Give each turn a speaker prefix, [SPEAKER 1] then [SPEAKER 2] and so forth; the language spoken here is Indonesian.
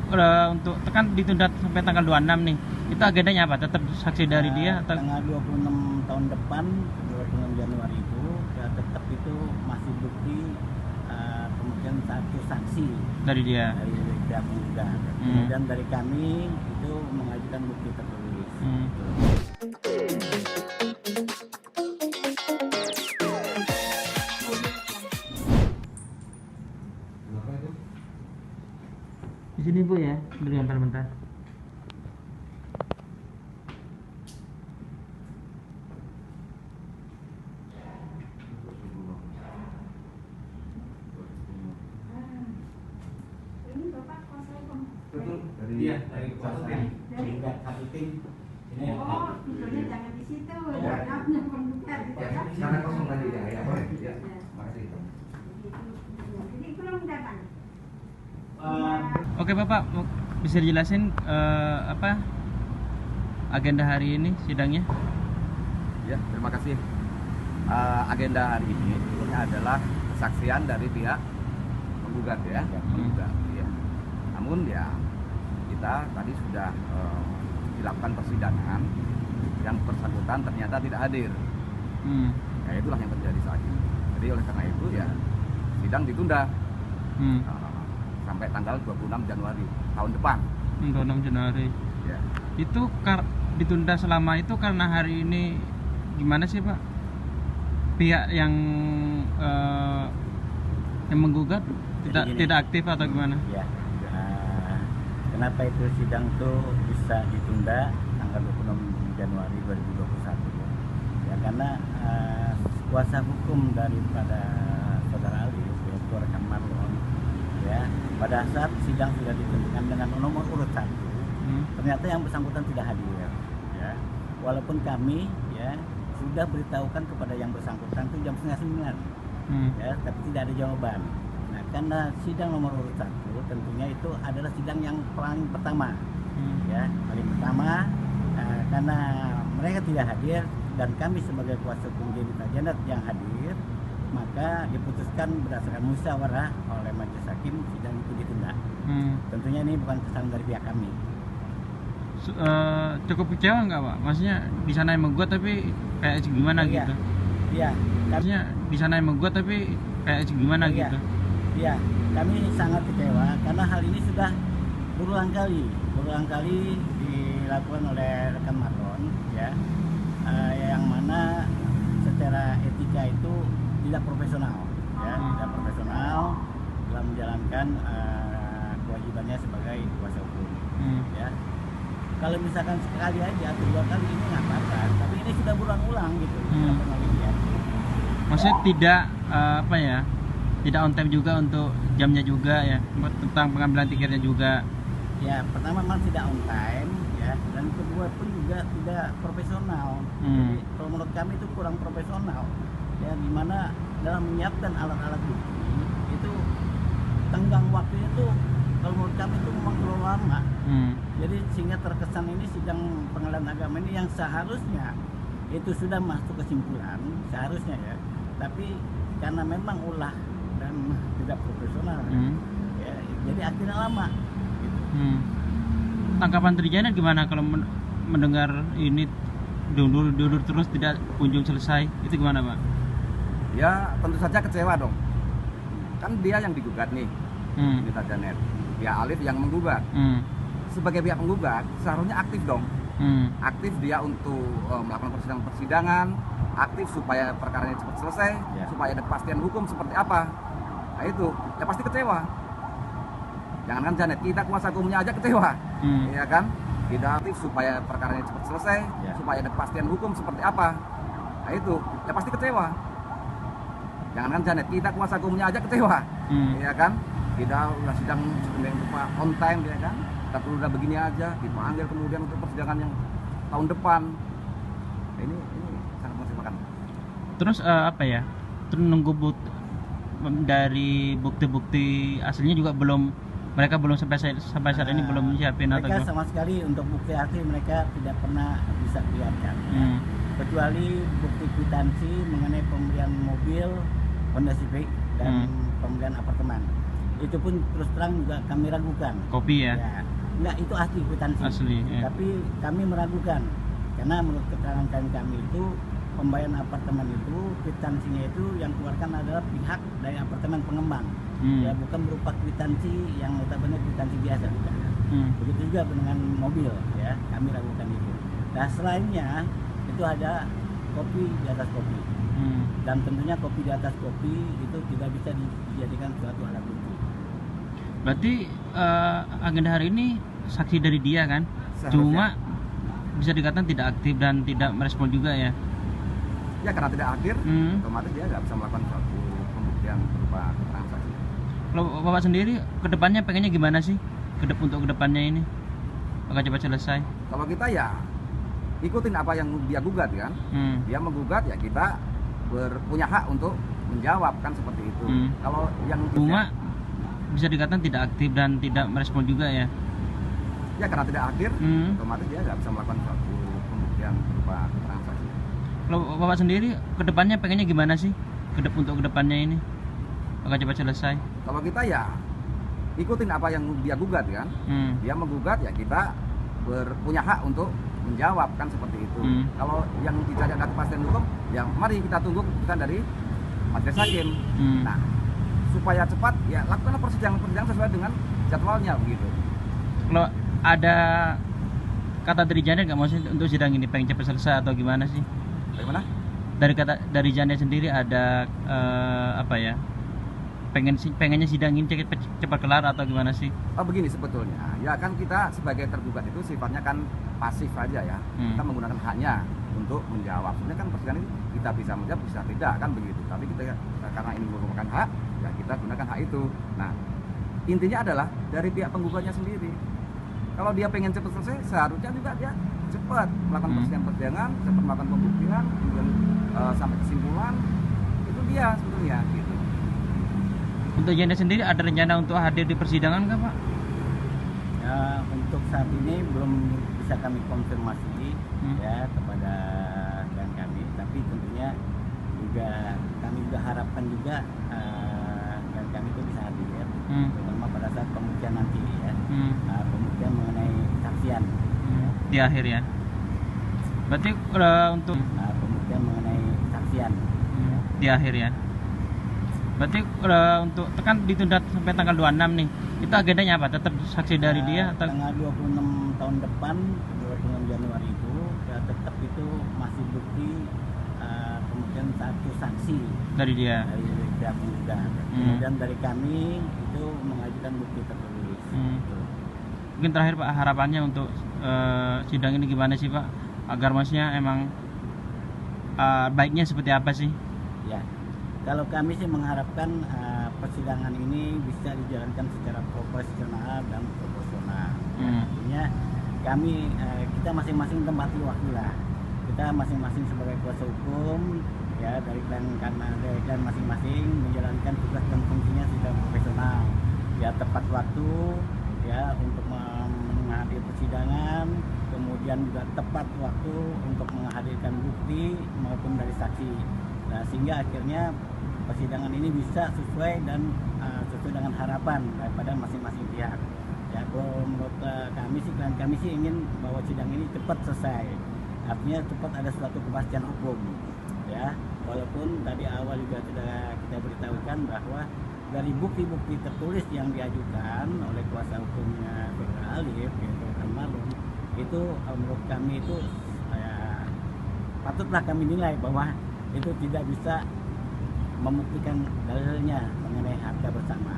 [SPEAKER 1] untuk tekan ditunda sampai tanggal 26 nih. Itu agendanya apa? Tetap saksi dari dia atau
[SPEAKER 2] tanggal 26 tahun depan, 26 Januari itu ya tetap itu masih bukti kemudian satu saksi
[SPEAKER 1] dari dia?
[SPEAKER 2] dari pihak penggugat. Kemudian dari kami itu mengajukan bukti tertulis.
[SPEAKER 1] Di sini Bu ya, beri bentar-bentar.
[SPEAKER 3] Betul, dari
[SPEAKER 2] Satu tim. Ini
[SPEAKER 4] Tujuannya jangan di situ,
[SPEAKER 3] Ya.
[SPEAKER 4] dapnya penggugat gitu
[SPEAKER 3] ya,
[SPEAKER 4] kan.
[SPEAKER 3] sekarang kosong tadi ya, boleh ya, makasih.
[SPEAKER 4] Jadi belum datang.
[SPEAKER 1] Oke Bapak, bisa dijelasin apa agenda hari ini sidangnya?
[SPEAKER 3] Ya, terima kasih. Agenda hari ini sebetulnya adalah kesaksian dari pihak penggugat ya, penggugat. Ya. Namun ya kita tadi sudah dilakukan persidangan, yang bersangkutan ternyata tidak hadir. Ya itulah yang terjadi saat ini. Jadi oleh karena itu ya sidang ditunda sampai tanggal 26 Januari tahun depan.
[SPEAKER 1] 26 Januari.
[SPEAKER 3] Ya.
[SPEAKER 1] Itu ditunda selama itu karena hari ini gimana sih Pak? Pihak yang menggugat tidak aktif atau gimana?
[SPEAKER 2] ya. Kenapa itu sidang itu bisa ditunda tanggal 26 Januari 2021 ya? Ya karena kuasa hukum daripada saudara Ali yaitu rekan Marlon ya pada saat sidang sudah ditentukan dengan nomor urut 1 ternyata yang bersangkutan tidak hadir ya walaupun kami ya sudah beritahukan kepada yang bersangkutan itu jam 8:30 ya tapi tidak ada jawaban. Nah karena sidang nomor urut 1 tentunya itu adalah sidang yang paling pertama ya paling pertama karena mereka tidak hadir dan kami sebagai kuasa hukum Jenita Janet yang hadir maka diputuskan berdasarkan musyawarah oleh majelis hakim sidang itu ditunda. Tentunya ini bukan kesalahan dari pihak kami.
[SPEAKER 1] Cukup kecewa nggak Pak? Maksudnya di sana yang menggugat tapi kayak gimana gitu?
[SPEAKER 2] Iya.
[SPEAKER 1] Maksudnya di sana yang menggugat tapi kayak gimana gitu?
[SPEAKER 2] Iya, kami sangat kecewa karena hal ini sudah berulang kali dilakukan oleh rekan Marlon ya, yang mana secara etika itu tidak profesional ya, tidak profesional dalam menjalankan kewajibannya sebagai kuasa hukum ya. Kalau misalkan sekali aja atau 2 kali ini nggak apa-apa, tapi ini sudah berulang-ulang gitu.
[SPEAKER 1] Maksudnya tidak apa ya? Tidak on time juga untuk jamnya juga ya, tentang pengambilan tiketnya juga.
[SPEAKER 2] Ya, pertama memang tidak on time ya, dan kedua pun juga tidak profesional. Jadi kalau menurut kami itu kurang profesional. Ya, dimana dalam menyiapkan alat-alat bukti itu tenggang waktunya itu kalau menurut kami itu memang terlalu lama. Jadi sehingga terkesan ini sidang pengadilan agama ini yang seharusnya itu sudah masuk kesimpulan seharusnya ya, tapi karena memang ulah dan tidak profesional ya, jadi akhirnya lama gitu.
[SPEAKER 1] Tanggapan Trijana gimana kalau mendengar ini dulur terus tidak kunjung selesai, itu gimana Pak?
[SPEAKER 3] Ya tentu saja kecewa dong. Kan dia yang digugat nih, Jenita Janet. Ya Alif yang menggugat. Sebagai pihak penggugat seharusnya aktif dong. Aktif dia untuk melakukan persidangan, aktif supaya perkaranya cepat selesai, supaya ada kepastian hukum seperti apa. Nah itu, ya pasti kecewa. Jangankan Janet, kita kuasa hukumnya aja kecewa, ya kan? Kita aktif supaya perkaranya cepat selesai, supaya ada kepastian hukum seperti apa. Nah itu, ya pasti kecewa. Jangankan Janet, kita kuasa hukumnya aja kecewa, ya kan? Kita udah sidang sedemikian rupa on time, ya kan? Kita perlu udah begini aja, dipanggil kemudian untuk persidangan yang tahun depan. Nah, ini sangat mengecewakan.
[SPEAKER 1] Terus apa ya? Terus nunggu dari bukti-bukti aslinya juga mereka belum sampai saat ini belum siapin atau
[SPEAKER 2] mereka sama sekali untuk bukti asli mereka tidak pernah bisa lihatkan kecuali bukti kwitansi mengenai pembelian mobil Honda Civic dan pembelian apartemen itu pun terus terang juga kami ragukan.
[SPEAKER 1] Kopi ya.
[SPEAKER 2] Enggak, itu asli kwitansi.
[SPEAKER 1] Asli, ya.
[SPEAKER 2] Tapi kami meragukan karena menurut keterangan kami itu pembayaran apartemen itu kwitansinya itu yang keluarkan adalah pihak dari apartemen pengembang. Ya, bukan berupa kwitansi yang notabene kwitansi biasa bukan. Begitu juga dengan mobil ya, kami ragukan itu. Nah, selainnya itu ada kopi di atas kopi. Dan tentunya kopi di atas kopi itu tidak bisa dijadikan suatu alat bukti.
[SPEAKER 1] Berarti agenda hari ini saksi dari dia kan,
[SPEAKER 3] Seharusnya.
[SPEAKER 1] cuma bisa dikatakan tidak aktif dan tidak merespon juga ya.
[SPEAKER 3] Ya karena tidak hadir, otomatis dia nggak bisa melakukan suatu pembuktian berupa keterangan saksi.
[SPEAKER 1] Kalau Bapak sendiri kedepannya pengennya gimana sih? Untuk kedepannya ini, agar cepat selesai.
[SPEAKER 3] Kalau kita ya ikutin apa yang dia gugat kan, dia menggugat ya kita punya hak untuk menjawab kan seperti itu. Kalau yang
[SPEAKER 1] Cuma bisa dikatakan tidak aktif dan tidak merespon juga ya.
[SPEAKER 3] ya karena tidak hadir, otomatis dia nggak bisa melakukan suatu pembuktian berupa keterangan saksi.
[SPEAKER 1] Kalau Bapak sendiri kedepannya pengennya gimana sih? Untuk kedepannya ini, agar cepat selesai.
[SPEAKER 3] Kalau kita ya ikutin apa yang dia gugat kan, dia menggugat ya kita punya hak untuk menjawab kan seperti itu. Kalau yang dicari ada kepastian hukum, ya mari kita tunggu keputusan dari majelis hakim. Nah, supaya cepat ya lakukanlah persidangan sesuai dengan jadwalnya begitu.
[SPEAKER 1] Kalau ada kata dari Janet nggak mau sih untuk sidang ini pengen cepat selesai atau gimana sih?
[SPEAKER 3] Bagaimana?
[SPEAKER 1] Dari Janet sendiri ada apa ya? Pengennya sidang ini cepat kelar atau gimana sih?
[SPEAKER 3] Oh begini sebetulnya, ya kan kita sebagai tergugat itu sifatnya kan pasif aja ya. Kita menggunakan haknya untuk menjawab. Sebenarnya kan persidangan ini kita bisa menjawab, bisa tidak kan begitu. Tapi kita karena ini merupakan hak, ya kita gunakan hak itu. Nah, intinya adalah dari pihak penggugatnya sendiri. Kalau dia pengen cepat selesai, seharusnya juga dia cepat melakukan persidangan, cepat melakukan pembuktian, kemudian sampai kesimpulan. Itu dia sebetulnya gitu.
[SPEAKER 1] Untuk Janet sendiri ada rencana untuk hadir di persidangan nggak Pak?
[SPEAKER 2] Ya, untuk saat ini belum bisa kami konfirmasi ya kepada klien kami, tapi tentunya juga kami juga harapkan juga klien kami itu bisa hadir, terutama pada saat pembuktian nanti ya, pembuktian mengenai kesaksian
[SPEAKER 1] di akhir ya. Berarti untuk
[SPEAKER 2] pembuktian mengenai kesaksian
[SPEAKER 1] di akhir ya. Berarti untuk tekan ditunda sampai tanggal 26 nih. Itu agendanya apa? Tetap saksi dari dia atau
[SPEAKER 2] tanggal 26 tahun depan, 26 Januari itu ya tetap itu masih bukti kemudian satu saksi
[SPEAKER 1] dari dia?
[SPEAKER 2] dari pihak penggugat. Kemudian dari kami itu mengajukan bukti tertulis.
[SPEAKER 1] Mungkin terakhir Pak, harapannya untuk sidang ini gimana sih Pak? Agar maksudnya emang baiknya seperti apa sih?
[SPEAKER 2] Ya, kalau kami sih mengharapkan persidangan ini bisa dijalankan secara profesional dan proporsional. Artinya kami kita masing-masing tempati waktu lah. Kita masing-masing sebagai kuasa hukum ya dari klien masing-masing menjalankan tugas dan fungsinya secara profesional. Ya tepat waktu ya untuk menghadiri persidangan, kemudian juga tepat waktu untuk menghadirkan bukti maupun dari saksi. Nah, sehingga akhirnya persidangan ini bisa sesuai dan sesuai dengan harapan daripada masing-masing pihak. Ya, kalau menurut kami sih ingin bahwa sidang ini cepat selesai. Artinya cepat ada suatu kepastian hukum. Ya, walaupun tadi awal juga sudah kita beritahukan bahwa dari bukti-bukti tertulis yang diajukan oleh kuasa hukumnya Saudara Alif, yaitu Almarhum, itu menurut kami itu patutlah kami nilai bahwa itu tidak bisa membuktikan dalilnya mengenai harta bersama.